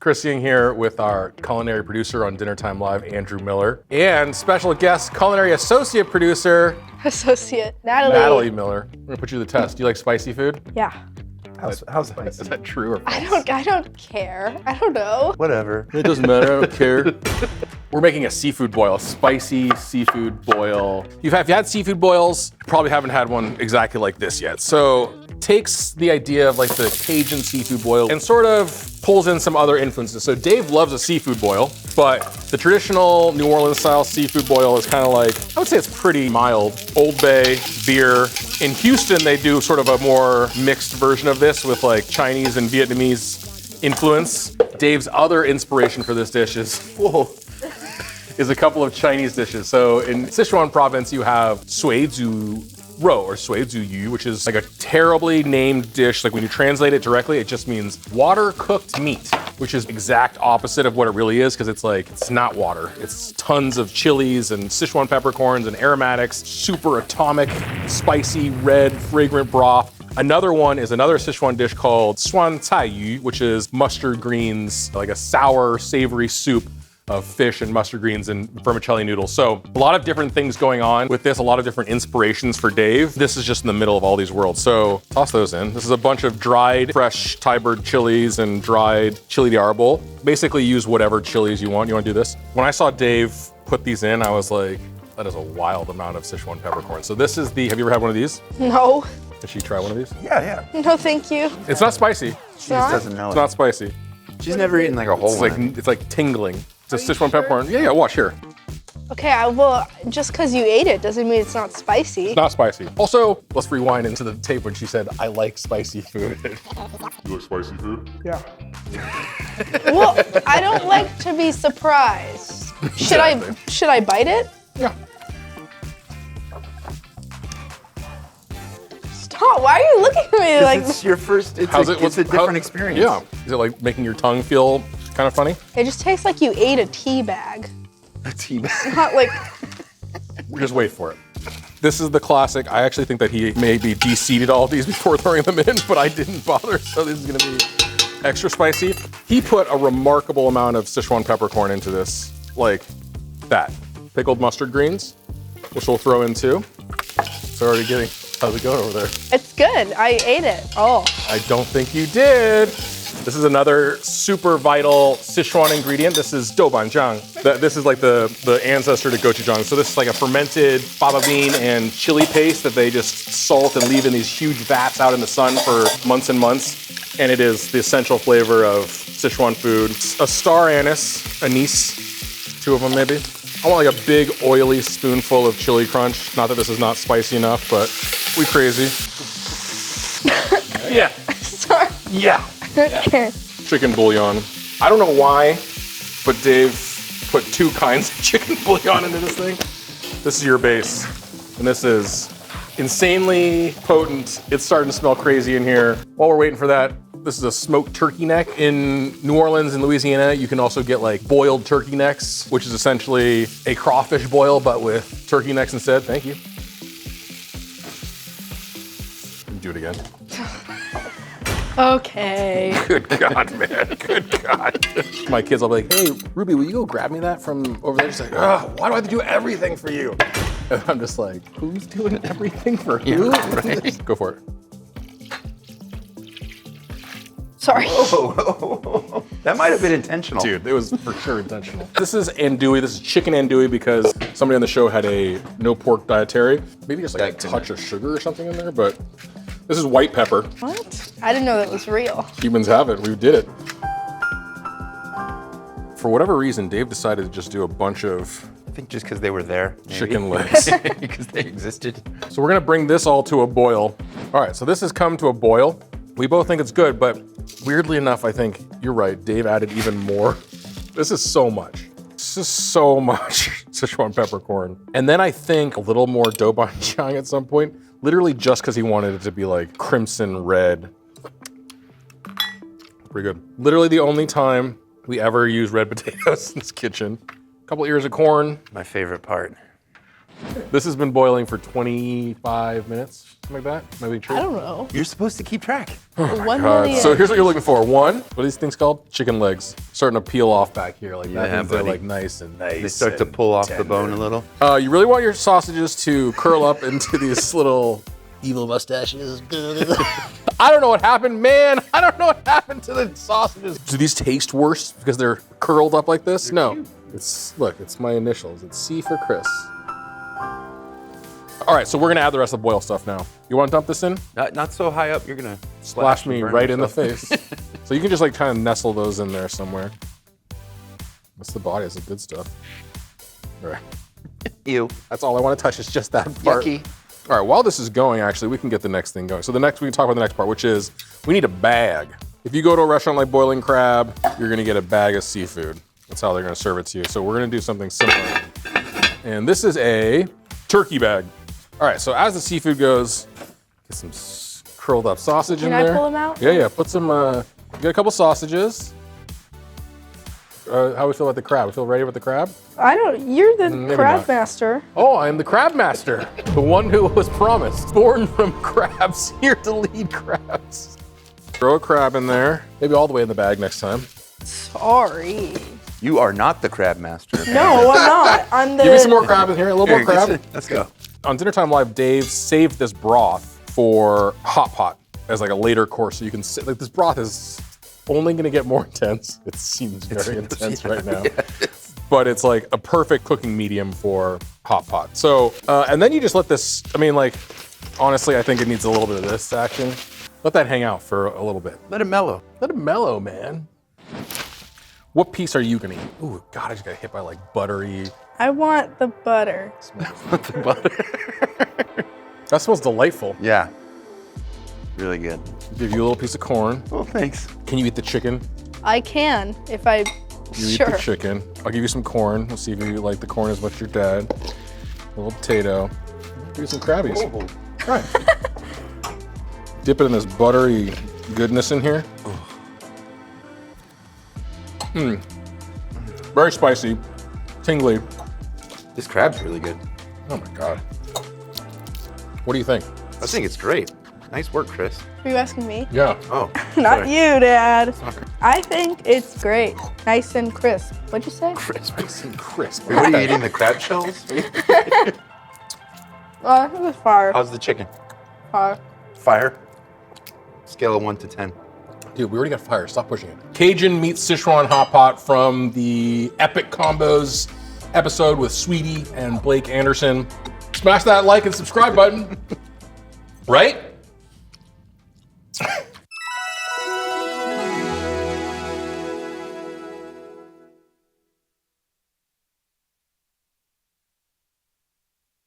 Chris Ying here with our culinary producer on Dinner Time Live, Andrew Miller, and special guest culinary associate producer, Natalie. Natalie Miller. I'm gonna put you to the test. Do you like spicy food? Yeah. How spicy? Is that true or false? I don't care. I don't know. Whatever. It doesn't matter, I don't care. We're making a seafood boil, a spicy seafood boil. If you've had seafood boils, you probably haven't had one exactly like this yet. So takes the idea of like the Cajun seafood boil and sort of pulls in some other influences. So Dave loves a seafood boil, but the traditional New Orleans style seafood boil is kind of like, I would say it's pretty mild. Old Bay, beer. In Houston, they do sort of a more mixed version of this with like Chinese and Vietnamese influence. Dave's other inspiration for this dish is a couple of Chinese dishes. So in Sichuan province, you have shui ro or shui yu, which is like a terribly named dish. Like when you translate it directly, it just means water cooked meat, which is exact opposite of what it really is, because it's like, it's not water. It's tons of chilies and Sichuan peppercorns and aromatics, super atomic, spicy, red, fragrant broth. Another one is another Sichuan dish called suan cai yu, which is mustard greens, like a sour, savory soup of fish and mustard greens and vermicelli noodles. So a lot of different things going on with this, a lot of different inspirations for Dave. This is just in the middle of all these worlds. So toss those in. This is a bunch of dried, fresh Thai bird chilies and dried chili de arbol. Basically use whatever chilies you want. You wanna do this? When I saw Dave put these in, I was like, that is a wild amount of Sichuan peppercorn. So this is have you ever had one of these? No. Did she try one of these? Yeah. No, thank you. It's not spicy. She just doesn't know It's it. not spicy. She's never eaten like a whole one. It's like tingling. It's a Sichuan peppercorn. Yeah, watch here. Okay, well, just because you ate it doesn't mean it's not spicy. It's not spicy. Also, let's rewind into the tape when she said, I like spicy food. You like spicy food? Yeah. Well, I don't like to be surprised. Should I bite it? Yeah. Stop, why are you looking at me like It's your first, it's a different experience. Yeah. Is it like making your tongue feel kind of funny? It just tastes like you ate a tea bag. A tea bag. Not like, Just wait for it. This is the classic. I actually think that he maybe de-seeded all of these before throwing them in, but I didn't bother, so this is gonna be extra spicy. He put a remarkable amount of Sichuan peppercorn into this, like that. Pickled mustard greens, which we'll throw in too. It's already getting, how's it going over there? it's good. I ate it. Oh. I don't think you did. This is another super vital Sichuan ingredient. This is doubanjiang. This is like the ancestor to gochujang. So this is like a fermented fava bean and chili paste that they just salt and leave in these huge vats out in the sun for months and months. And it is the essential flavor of Sichuan food. A star anise, two of them maybe. I want like a big oily spoonful of chili crunch. Not that this is not spicy enough, but we crazy. Yeah. Sorry. Yeah. Okay. Chicken bouillon. I don't know why, but Dave put two kinds of chicken bouillon into this thing. This is your base, and this is insanely potent. It's starting to smell crazy in here. While we're waiting for that, this is a smoked turkey neck. In New Orleans and Louisiana, you can also get like boiled turkey necks, which is essentially a crawfish boil, but with turkey necks instead. Thank you. Do it again. Okay. Good God, man. Good God. My kids will be like, hey, Ruby, will you go grab me that from over there? She's like, oh, why do I have to do everything for you? And I'm just like, who's doing everything for who? Yeah, right. Go for it. Sorry. Oh, that might have been intentional. Dude, it was for sure intentional. This is andouille. This is chicken andouille because somebody on the show had a no pork dietary. Maybe just like a touch of sugar or something in there, but this is white pepper. What? I didn't know that was real. Humans have it. We did it. For whatever reason, Dave decided to just do a bunch of I think just because they were there. Maybe. chicken legs. Because they existed. So we're gonna bring this all to a boil. All right, so this has come to a boil. We both think it's good, but weirdly enough, I think you're right. Dave added even more. This is so much. This is so much Sichuan peppercorn. And then I think a little more doubanjiang at some point, literally just because he wanted it to be like crimson red. Pretty good. Literally the only time we ever use red potatoes in this kitchen. A couple ears of corn. My favorite part. This has been boiling for 25 minutes, something like that. Maybe true. I don't know. You're supposed to keep track. 1 million. So here's what you're looking for. One, what are these things called? Chicken legs. Starting to peel off back here. Like that Yeah, means they're buddy. like nice and nice. They start to pull off the bone a little. You really want your sausages to curl up into these little evil mustaches. I don't know what happened, man. I don't know what happened to the sausages. Do these taste worse because they're curled up like this? No. Look, it's my initials. It's C for Chris. All right, so we're gonna add the rest of the boil stuff now. You wanna dump this in? Not so high up, you're gonna Splash me and burn right in the yourself. face. So you can just like kind of nestle those in there somewhere. That's the body, that's the good stuff. All right, Ew. that's all I wanna touch is just that part. Yucky. All right, while this is going, actually, we can get the next thing going. So we can talk about the next part, which is we need a bag. If you go to a restaurant like Boiling Crab, you're gonna get a bag of seafood. That's how they're gonna serve it to you. So we're gonna do something similar. And this is a turkey bag. All right, so as the seafood goes, get some curled up sausage in Can there. I pull them out? Yeah, put some, get a couple sausages. How we feel about the crab? We feel ready with the crab? You're the Maybe crab not. master. Oh, I am the crab master, the one who was promised. Born from crabs, here to lead crabs. Throw a crab in there, maybe all the way in the bag next time. Sorry. You are not the crab master. No, I'm not. I'm the. Give me some more crab in here, a little more crab. Let's go. On Dinner Time Live, Dave saved this broth for hot pot as like a later course, so you can sit. Like this broth is only going to get more intense. It seems very intense right now, but it's like a perfect cooking medium for hot pot. So, and then you just let this. I mean, like honestly, I think it needs a little bit of this action. Let that hang out for a little bit. Let it mellow. Let it mellow, man. What piece are you gonna eat? Ooh, God, I just got hit by like buttery. I want the butter. The butter. That smells delightful. Yeah. Really good. Give you a little piece of corn. Oh, thanks. Can you eat the chicken? I can if I. You eat Sure. the chicken. I'll give you some corn. We'll see if you like the corn as much as your dad. A little potato. Give you some crabbies. Oh. All right. Dip it in this buttery goodness in here. Very spicy, tingly. This crab's really good. Oh my God. What do you think? I think it's great. Nice work, Chris. Are you asking me? Yeah. Oh. Not sorry. you, Dad. I think it's great. Nice and crisp. What'd you say? Crisp. Nice and crisp. Wait, what are you eating? The crab shells? I think it's fire. How's the chicken? Fire. Fire. Scale of 1 to 10. Dude, we already got fire. Stop pushing it. Cajun meets Sichuan hot pot from the Epic Combos episode with Sweetie and Blake Anderson. Smash that like and subscribe button. Right?